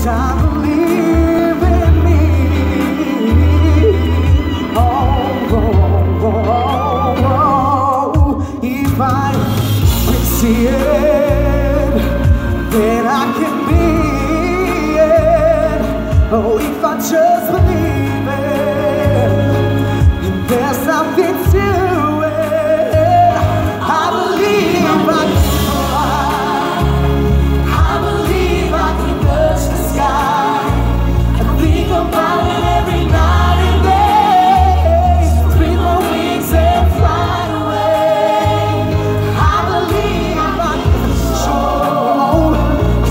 'cause I believe in me. Oh, oh, oh, oh. If I see it, then I can be it. Oh, if I just believe it, there's nothing to it. I believe I can fly. I believe I can touch the sky. I think about it every night and day. Spread my wings and fly away. I believe I can soar.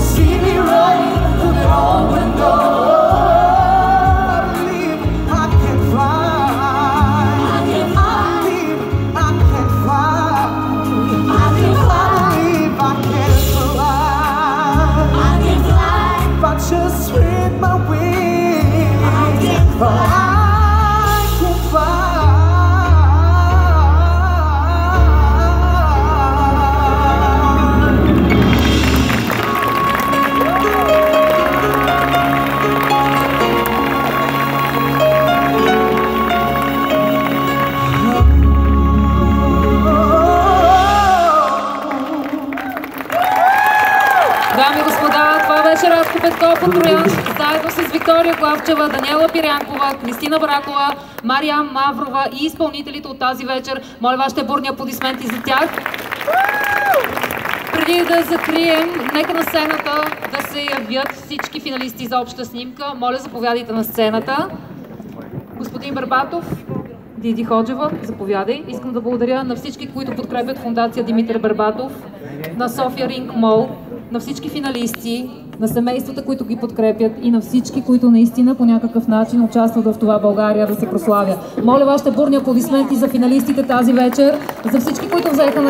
See me running through that open door. I believe I can fly. I believe I can fly. I believe I can fly. If I just spread my wings, I can fly. Дами и господа, това беше Радко Петков от Троянци, заедно с Виктория Главчева, Даниела Пирянкова, Кристина Баракова, Мариам Маврова и изпълнителите от тази вечер. Моля вашите бурни аплодисменти за тях. Преди да закрием, нека на сцената да се явят всички финалисти за обща снимка. Моля, заповядайте на сцената. Господин Барбатов, Диди Ходжева, заповядай. Искам да благодаря на всички, които подкрепят фондация Димитър Барбатов, на София Ринг Мол, на всички финалисти, на семействата, които ги подкрепят и на всички, които наистина по някакъв начин участват в това България да се прославя. Моля вашите бурни аплодисменти за финалистите тази вечер, за всички, които взеха на